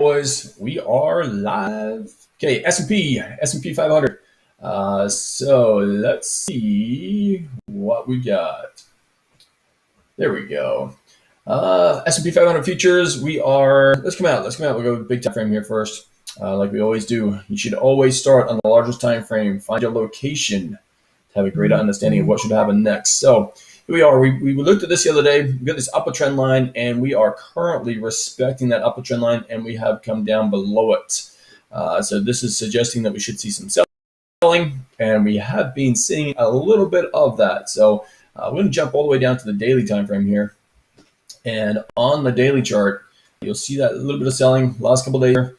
Boys, we are live. Okay, S&P 500. So let's see what we got. There we go. S&P 500 futures. Let's come out. We'll go big time frame here first, like we always do. You should always start on the largest time frame. Find your location to have a greater understanding of what should happen next. So here we are. We looked at this the other day. We got this upper trend line, and we are currently respecting that upper trend line, and we have come down below it. So this is suggesting that we should see some selling, and we have been seeing a little bit of that. So we're going to jump all the way down to the daily time frame here. And on the daily chart, you'll see that a little bit of selling last couple of days.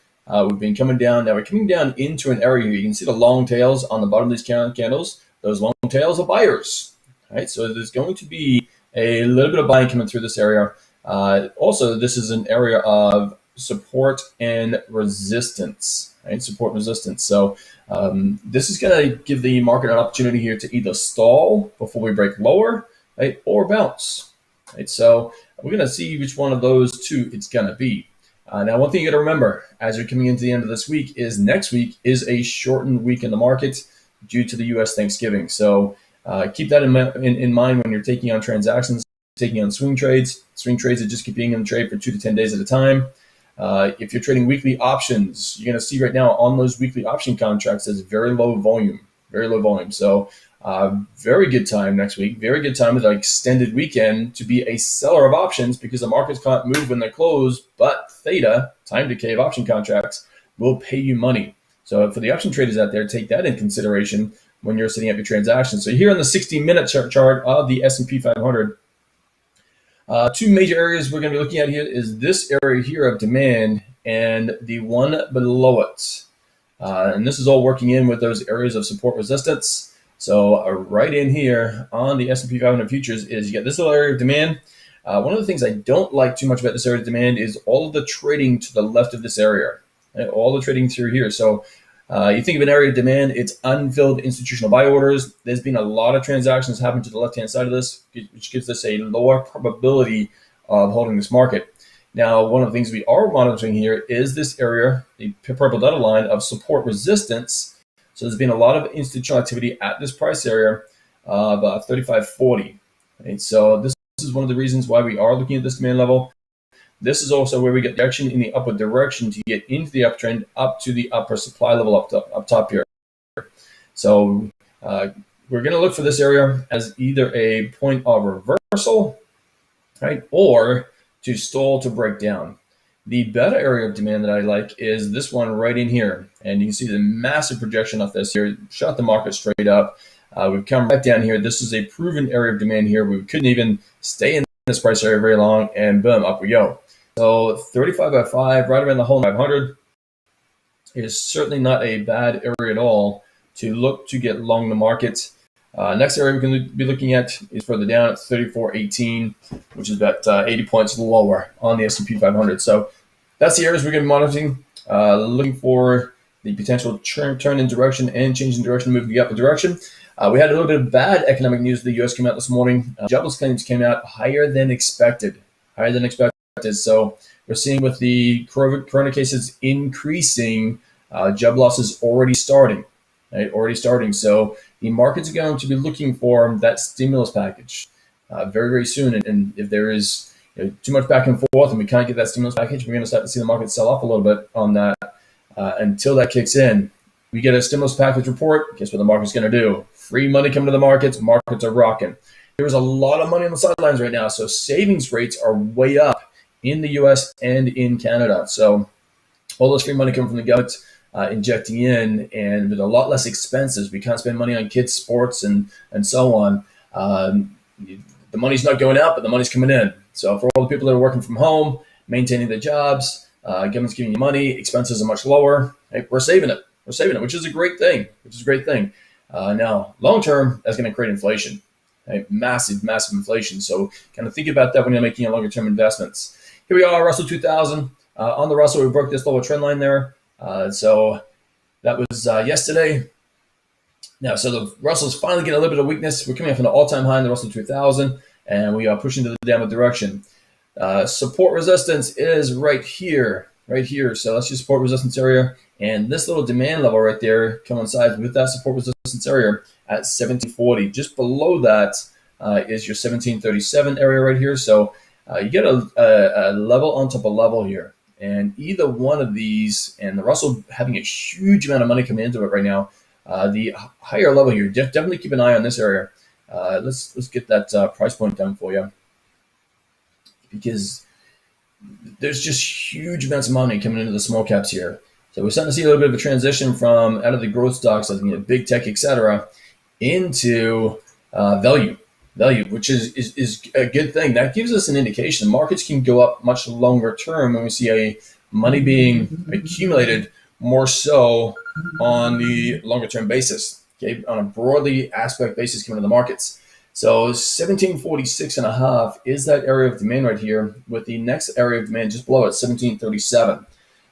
We've been coming down. Now we're coming down into an area here. You can see the long tails on the bottom of these candles. Those long tails are buyers. Right? So there's going to be a little bit of buying coming through this area. Also, this is an area of support and resistance. Right? Support and resistance. So this is going to give the market an opportunity here to either stall before we break lower, right, or bounce. Right? So we're going to see which one of those two it's going to be. Now, one thing you got to remember as you're coming into the end of this week is next week is a shortened week in the market due to the U.S. Thanksgiving. So keep that in mind when you're taking on transactions, taking on swing trades. Swing trades are just keep being in the trade for 2 to 10 days at a time. If you're trading weekly options, you're going to see right now on those weekly option contracts there's very low volume. So very good time next week. Very good time with an extended weekend to be a seller of options because the markets can't move when they close, but theta, time decay of option contracts, will pay you money. So for the option traders out there, take that in consideration when you're setting up your transactions. So here on the 60-minute chart of the S&P 500, two major areas we're going to be looking at here is this area here of demand and the one below it. And this is all working in with those areas of support resistance. So right in here on the S&P 500 futures is you got this little area of demand. One of the things I don't like too much about this area of demand is all of the trading to the left of this area, right? All the trading through here. So you think of an area of demand, it's unfilled institutional buy orders. There's been a lot of transactions happen to the left-hand side of this, which gives us a lower probability of holding this market. Now, one of the things we are monitoring here is this area, the purple dotted line of support resistance. So there's been a lot of institutional activity at this price area of 35.40. Right? So this is one of the reasons why we are looking at this demand level. This is also where we get the action in the upward direction to get into the uptrend up to the upper supply level up top here. So we're going to look for this area as either a point of reversal, right, or to stall to break down. The better area of demand that I like is this one right in here. And you can see the massive projection off this here, shot the market straight up. We've come right down here. This is a proven area of demand here. We couldn't even stay in this price area very long, and boom, up we go. So 35.5, right around the whole 500 is certainly not a bad area at all to look to get long the market. Next area we can be looking at is further down at 34.18, which is about 80 points lower on the S&P 500. So that's the areas we're going to be monitoring, looking for the potential turn in direction and change in direction, moving the upward direction. We had a little bit of bad economic news. The U.S. came out this morning. Jobless claims came out higher than expected. So we're seeing with the corona cases increasing, job losses already starting. Right? So the market's going to be looking for that stimulus package very, very soon. And if there is too much back and forth and we can't get that stimulus package, we're going to start to see the market sell off a little bit on that. Until that kicks in, we get a stimulus package report. Guess what the market's going to do? Free money coming to the markets. Markets are rocking. There's a lot of money on the sidelines right now. So savings rates are way up in the U.S. and in Canada. So all this free money coming from the government injecting in, and with a lot less expenses. We can't spend money on kids' sports and so on. The money's not going out, but the money's coming in. So for all the people that are working from home, maintaining their jobs, government's giving you money, expenses are much lower. Hey, we're saving it, which is a great thing. Now, long term, that's going to create inflation. Right? Massive inflation. So kind of think about that when you're making longer term investments. Here we are, Russell 2000. On the Russell, we broke this lower trend line there. So that was yesterday. Now, so the Russell's finally getting a little bit of weakness. We're coming up from the all-time high in the Russell 2000, and we are pushing to the downward direction. Support resistance is right here, right here. So that's your support resistance area. And this little demand level right there coincides with that support resistance area at 1740. Just below that is your 1737 area right here. So you get a level on top of level here. And either one of these, and the Russell having a huge amount of money coming into it right now, the higher level here, definitely keep an eye on this area. Let's get that price point down for you, because there's just huge amounts of money coming into the small caps here. So we're starting to see a little bit of a transition from out of the growth stocks, like big tech, etc., into value, which is a good thing. That gives us an indication markets can go up much longer term when we see money being accumulated more so on the longer term basis, okay, on a broadly aspect basis coming to the markets. So 1746.5 is that area of demand right here, with the next area of demand just below it, 1737.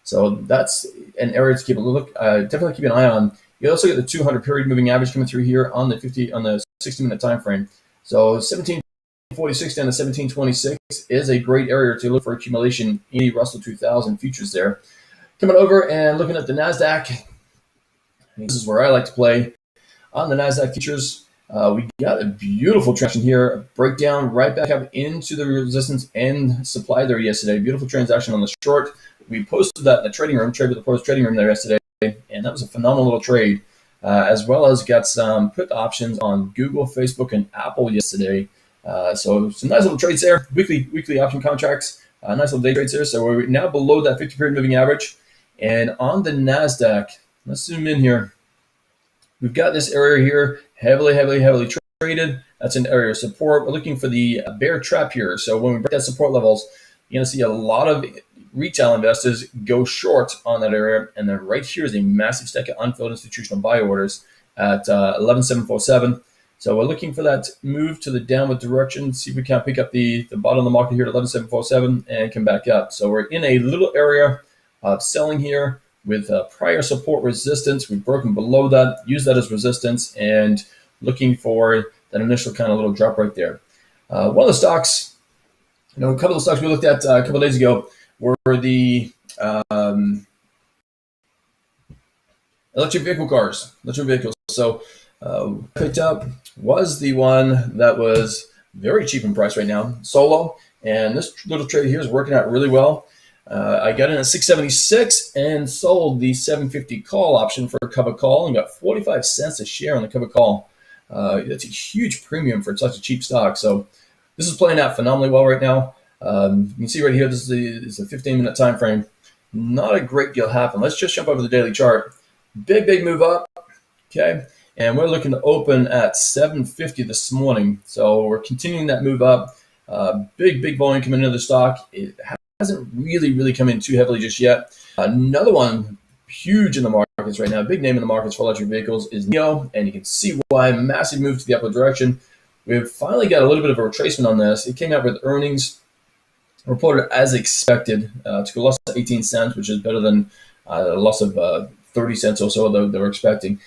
So that's an area to keep a look, definitely keep an eye on. You also get the 200 period moving average coming through here on the 60-minute time frame. So 1746 down to 1726 is a great area to look for accumulation in the Russell 2000 futures there. Coming over and looking at the Nasdaq, this is where I like to play on the Nasdaq futures. We got a beautiful traction here, breakdown right back up into the resistance and supply there yesterday. Beautiful transaction on the short. We posted that in the trading room, trade with the post trading room there yesterday, and that was a phenomenal little trade, as well as got some put options on Google, Facebook, and Apple yesterday. So some nice little trades there, weekly option contracts, nice little day trades there. So we're now below that 50-period moving average. And on the Nasdaq, let's zoom in here. We've got this area here, heavily traded. That's an area of support. We're looking for the bear trap here. So when we break that support levels, you're going to see a lot of retail investors go short on that area. And then right here is a massive stack of unfilled institutional buy orders at 11,747. So we're looking for that move to the downward direction. See if we can pick up the bottom of the market here at 11,747 and come back up. So we're in a little area of selling here with prior support resistance. We've broken below that, use that as resistance, and looking for that initial kind of little drop right there. One of the stocks, a couple of stocks we looked at a couple of days ago were the electric vehicles. So picked up was the one that was very cheap in price right now, Solo, and this little trade here is working out really well. I got in at 676 and sold the 750 call option for a cover call and got 45 cents a share on the cover call. That's a huge premium for such a cheap stock. So this is playing out phenomenally well right now. You can see right here, this is a 15-minute time frame. Not a great deal happened. Let's just jump over the daily chart. Big move up, okay? And we're looking to open at 750 this morning. So we're continuing that move up. Big volume coming into the stock. It hasn't really come in too heavily just yet. Another one huge in the markets right now, big name in the markets for electric vehicles is NIO, and you can see why. Massive move to the upward direction. We've finally got a little bit of a retracement on this. It came out with earnings reported as expected. Took a loss of 18 cents, which is better than a loss of 30 cents or so they were expecting.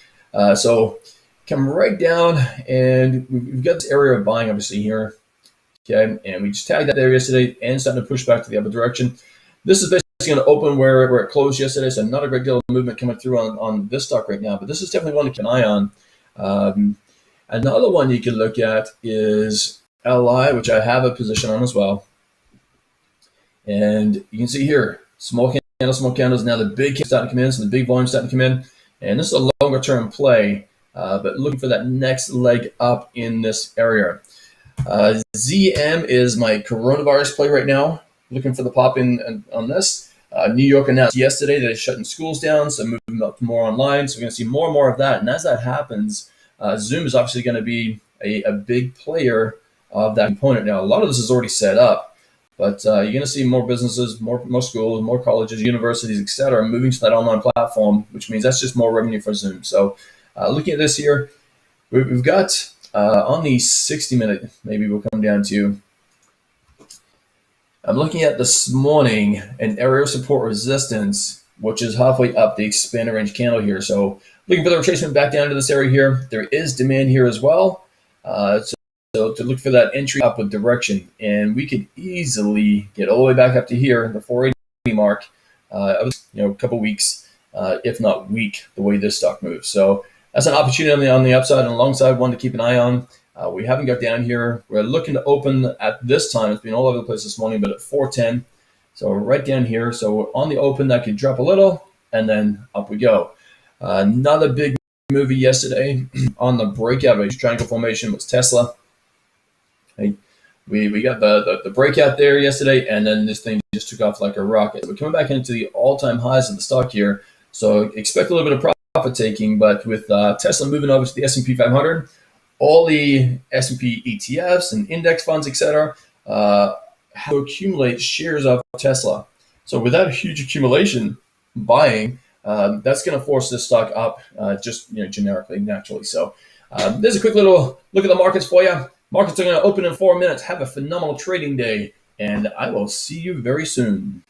So come right down, and we've got this area of buying obviously here. Okay, and we just tagged that there yesterday and starting to push back to the other direction. This is basically going to open where it closed yesterday, so not a great deal of movement coming through on this stock right now, but this is definitely one to keep an eye on. Another one you can look at is LI, which I have a position on as well. And you can see here, small candles. Now the big candles starting to come in, so the big volume starting to come in. And this is a longer term play, but looking for that next leg up in this area. ZM is my coronavirus play right now. Looking for the pop in on this. New York announced yesterday that it's shutting schools down, so moving up to more online. So we're going to see more and more of that. And as that happens, Zoom is obviously going to be a big player of that component. Now, a lot of this is already set up, but you're going to see more businesses, more schools, more colleges, universities, etc., moving to that online platform, which means that's just more revenue for Zoom. So looking at this here, we've got on the 60-minute, maybe we'll come down to, I'm looking at this morning an area of support resistance, which is halfway up the expanded range candle here. So looking for the retracement back down to this area here. There is demand here as well. So to look for that entry upward direction, and we could easily get all the way back up to here, the 480 mark, a couple weeks, if not week, the way this stock moves. So that's an opportunity on the upside and alongside one to keep an eye on. We haven't got down here. We're looking to open at this time. It's been all over the place this morning, but at 410. So we're right down here. So on the open, that could drop a little, and then up we go. Another big movie yesterday on the breakout of a triangle formation was Tesla. Okay. We got the breakout there yesterday, and then this thing just took off like a rocket. We're coming back into the all-time highs of the stock here, so expect a little bit of profit taking. But with Tesla moving over to the S&P 500, all the S&P ETFs and index funds, etc., have to accumulate shares of Tesla. So without a huge accumulation buying, that's going to force this stock up just generically, naturally. So there's a quick little look at the markets for you. Markets are going to open in 4 minutes. Have a phenomenal trading day, and I will see you very soon.